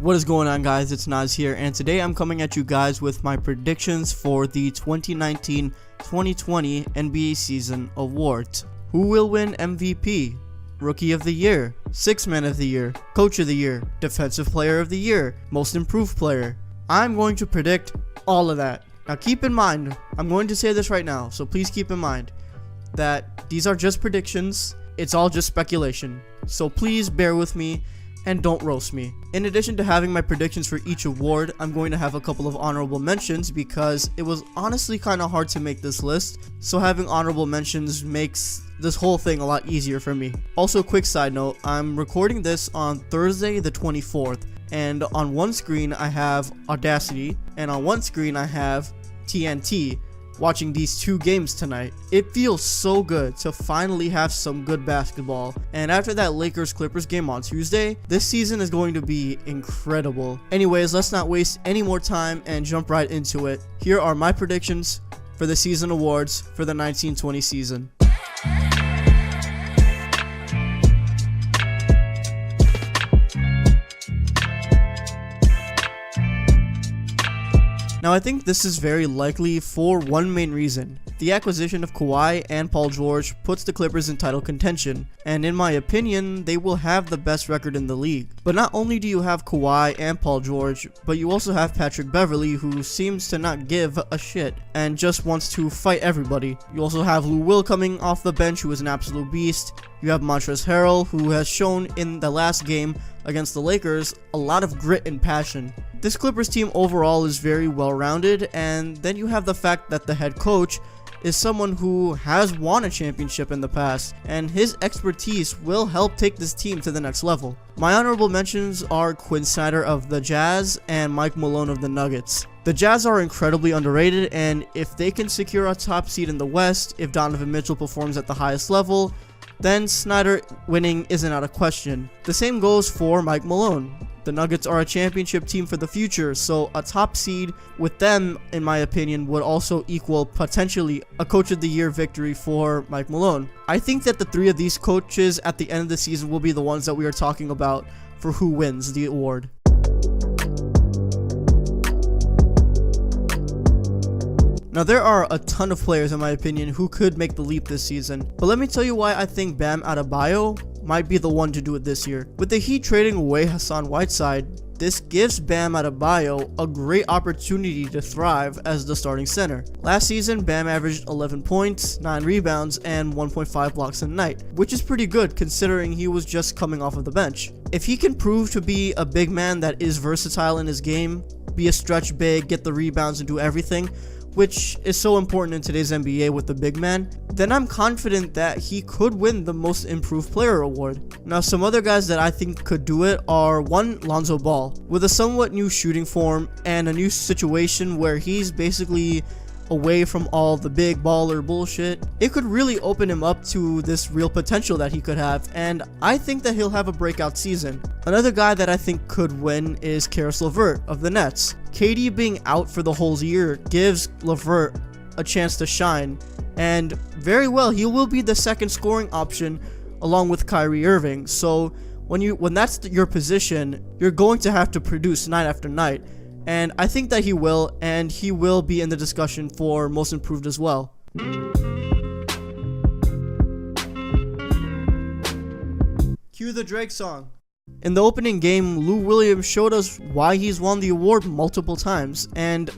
What is going on, guys? It's Naz here, and today I'm coming at you guys with my predictions for the 2019-2020 NBA season awards. Who will win MVP, Rookie of the Year, Sixth Man of the Year, Coach of the Year, Defensive Player of the Year, Most Improved Player? I'm going to predict all of that. Now keep in mind, I'm going to say this right now, so please keep in mind that these are just predictions. It's all just speculation. So please bear with me and don't roast me. In addition to having my predictions for each award, I'm going to have a couple of honorable mentions because it was honestly kind of hard to make this list, so having honorable mentions makes this whole thing a lot easier for me. Also, quick side note, I'm recording this on Thursday the 24th, and on one screen I have Audacity, and on one screen I have TNT, watching these two games tonight. It feels so good to finally have some good basketball, and after that Lakers-Clippers game on Tuesday, this season is going to be incredible. Anyways, let's not waste any more time and jump right into it. Here are my predictions for the season awards for the 1920 season. Now, I think this is very likely for one main reason. The acquisition of Kawhi and Paul George puts the Clippers in title contention, and in my opinion, they will have the best record in the league. But not only do you have Kawhi and Paul George, but you also have Patrick Beverley, who seems to not give a shit and just wants to fight everybody. You also have Lou Will coming off the bench, who is an absolute beast. You have Montrezl Harrell, who has shown in the last game against the Lakers a lot of grit and passion. This Clippers team overall is very well-rounded, and then you have the fact that the head coach is someone who has won a championship in the past, and his expertise will help take this team to the next level. My honorable mentions are Quinn Snyder of the Jazz and Mike Malone of the Nuggets. The Jazz are incredibly underrated, and if they can secure a top seed in the West, if Donovan Mitchell performs at the highest level, then Snyder winning isn't out of question. The same goes for Mike Malone. The Nuggets are a championship team for the future, so a top seed with them, in my opinion, would also equal potentially a Coach of the Year victory for Mike Malone. I think that the three of these coaches at the end of the season will be the ones that we are talking about for who wins the award. Now, there are a ton of players, in my opinion, who could make the leap this season, but let me tell you why I think Bam Adebayo might be the one to do it this year. With the Heat trading away Hassan Whiteside, this gives Bam Adebayo a great opportunity to thrive as the starting center. Last season, Bam averaged 11 points, 9 rebounds, and 1.5 blocks a night, which is pretty good considering he was just coming off of the bench. If he can prove to be a big man that is versatile in his game, be a stretch big, get the rebounds, and do everything, which is so important in today's NBA with the big man, then I'm confident that he could win the Most Improved Player award. Now, some other guys that I think could do it are, one, Lonzo Ball. With a somewhat new shooting form and a new situation where he's basically away from all the big baller bullshit, it could really open him up to this real potential that he could have, and I think that he'll have a breakout season. Another guy that I think could win is Karras Levert of the Nets. KD being out for the whole year gives Levert a chance to shine, and very well, he will be the second scoring option along with Kyrie Irving. So when that's your position, you're going to have to produce night after night. And I think that he will, and he will be in the discussion for Most Improved as well. Cue the Drake song. In the opening game, Lou Williams showed us why he's won the award multiple times, and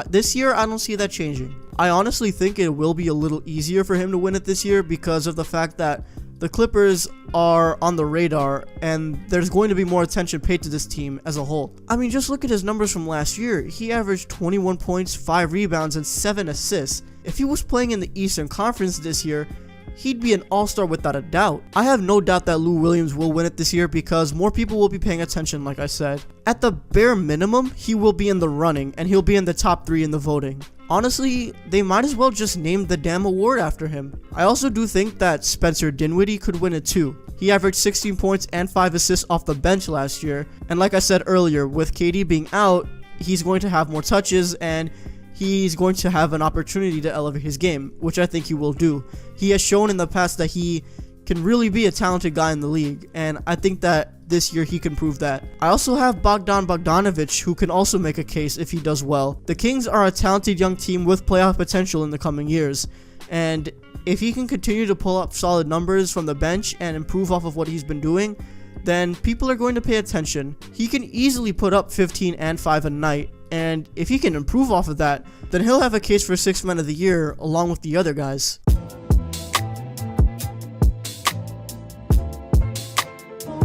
this year I don't see that changing. I honestly think it will be a little easier for him to win it this year because of the fact that the Clippers are on the radar, and there's going to be more attention paid to this team as a whole. I mean, just look at his numbers from last year. He averaged 21 points, 5 rebounds, and 7 assists. If he was playing in the Eastern Conference this year, he'd be an all-star without a doubt. I have no doubt that Lou Williams will win it this year because more people will be paying attention, like I said. At the bare minimum, he will be in the running, and he'll be in the top 3 in the voting. Honestly, they might as well just name the damn award after him. I also do think that Spencer Dinwiddie could win it too. He averaged 16 points and 5 assists off the bench last year, and like I said earlier, with KD being out, he's going to have more touches, and he's going to have an opportunity to elevate his game, which I think he will do. He has shown in the past that he can really be a talented guy in the league, and I think that this year he can prove that. I also have Bogdan Bogdanovic, who can also make a case if he does well. The Kings are a talented young team with playoff potential in the coming years, and if he can continue to pull up solid numbers from the bench and improve off of what he's been doing, then people are going to pay attention. He can easily put up 15 and 5 a night, and if he can improve off of that, then he'll have a case for 6th man of the year along with the other guys.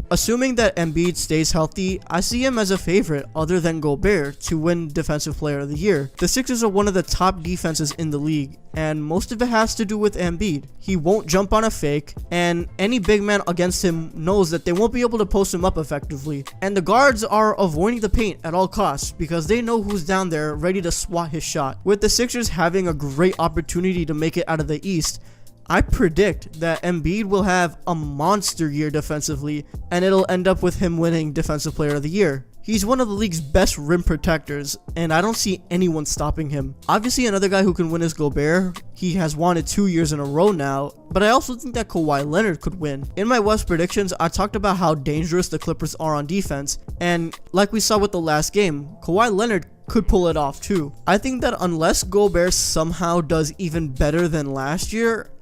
Assuming that Embiid stays healthy, I see him as a favorite other than Gobert to win Defensive Player of the Year. The Sixers are one of the top defenses in the league, and most of it has to do with Embiid. He won't jump on a fake, and any big man against him knows that they won't be able to post him up effectively. And the guards are avoiding the paint at all costs because they know who's down there ready to swat his shot. With the Sixers having a great opportunity to make it out of the East, I predict that Embiid will have a monster year defensively, and it'll end up with him winning Defensive Player of the Year. He's one of the league's best rim protectors, and I don't see anyone stopping him. Obviously, another guy who can win is Gobert. He has won it 2 years in a row now, but I also think that Kawhi Leonard could win. In my West predictions, I talked about how dangerous the Clippers are on defense, and like we saw with the last game, Kawhi Leonard could pull it off too. I think that unless Gobert somehow does even better than last year,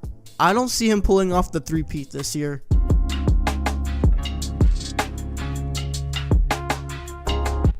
I don't see him pulling off the three-peat this year.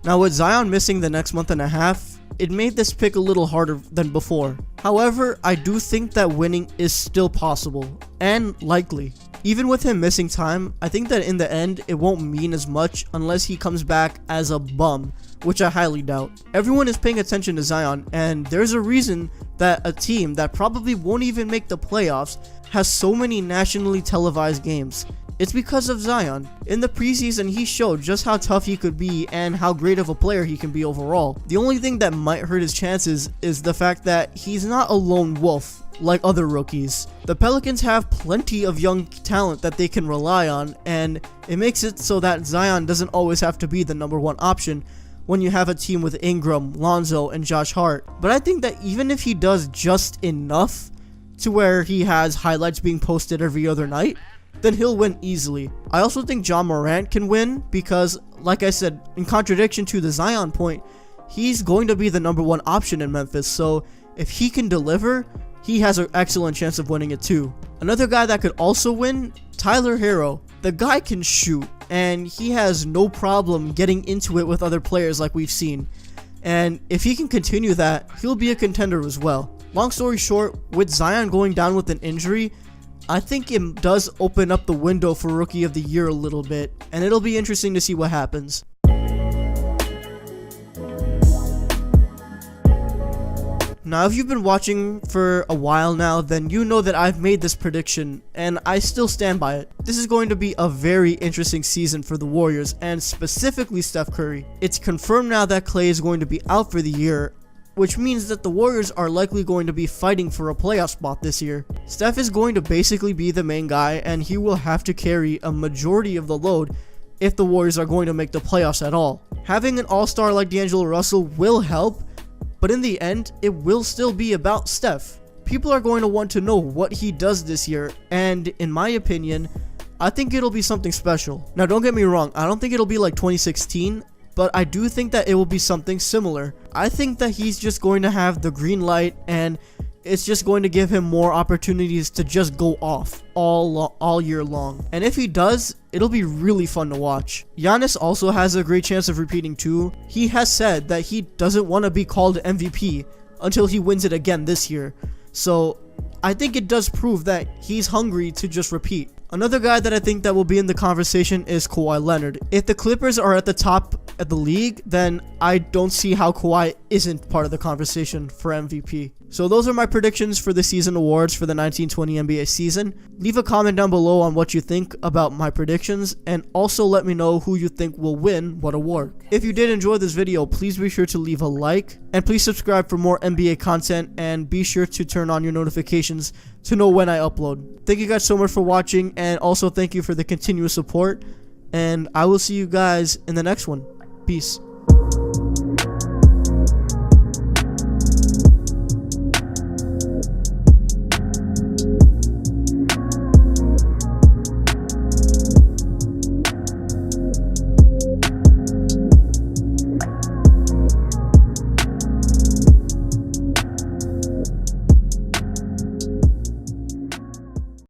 Now, with Zion missing the next month and a half, it made this pick a little harder than before. However, I do think that winning is still possible and likely. Even with him missing time, I think that in the end, it won't mean as much unless he comes back as a bum, which I highly doubt. Everyone is paying attention to Zion, and there's a reason that a team that probably won't even make the playoffs has so many nationally televised games. It's because of Zion. In the preseason, he showed just how tough he could be and how great of a player he can be overall. The only thing that might hurt his chances is the fact that he's not a lone wolf like other rookies. The Pelicans have plenty of young talent that they can rely on, and it makes it so that Zion doesn't always have to be the number one option when you have a team with Ingram, Lonzo, and Josh Hart. But I think that even if he does just enough to where he has highlights being posted every other night, then he'll win easily. I also think John Morant can win because, like I said, in contradiction to the Zion point, he's going to be the number one option in Memphis, so if he can deliver, he has an excellent chance of winning it too. Another guy that could also win, Tyler Herro. The guy can shoot, and he has no problem getting into it with other players like we've seen. And if he can continue that, he'll be a contender as well. Long story short, with Zion going down with an injury, I think it does open up the window for Rookie of the Year a little bit, and it'll be interesting to see what happens. Now, if you've been watching for a while now, then you know that I've made this prediction, and I still stand by it. This is going to be a very interesting season for the Warriors, and specifically Steph Curry. It's confirmed now that Klay is going to be out for the year, which means that the Warriors are likely going to be fighting for a playoff spot this year. Steph is going to basically be the main guy, and he will have to carry a majority of the load if the Warriors are going to make the playoffs at all. Having an all-star like D'Angelo Russell will help, but in the end, it will still be about Steph. People are going to want to know what he does this year, and in my opinion, I think it'll be something special. Now, don't get me wrong, I don't think it'll be like 2016, but I do think that it will be something similar. I think that he's just going to have the green light, and it's just going to give him more opportunities to just go off all year long. And if he does, it'll be really fun to watch. Giannis also has a great chance of repeating too. He has said that he doesn't want to be called MVP until he wins it again this year. So I think it does prove that he's hungry to just repeat. Another guy that I think that will be in the conversation is Kawhi Leonard. If the Clippers are at the top of the league, then I don't see how Kawhi isn't part of the conversation for MVP. So those are my predictions for the season awards for the 1920 NBA season. Leave a comment down below on what you think about my predictions, and also let me know who you think will win what award. If you did enjoy this video, please be sure to leave a like, and please subscribe for more NBA content, and be sure to turn on your notifications to know when I upload. Thank you guys so much for watching, and also thank you for the continuous support, and I will see you guys in the next one. Peace.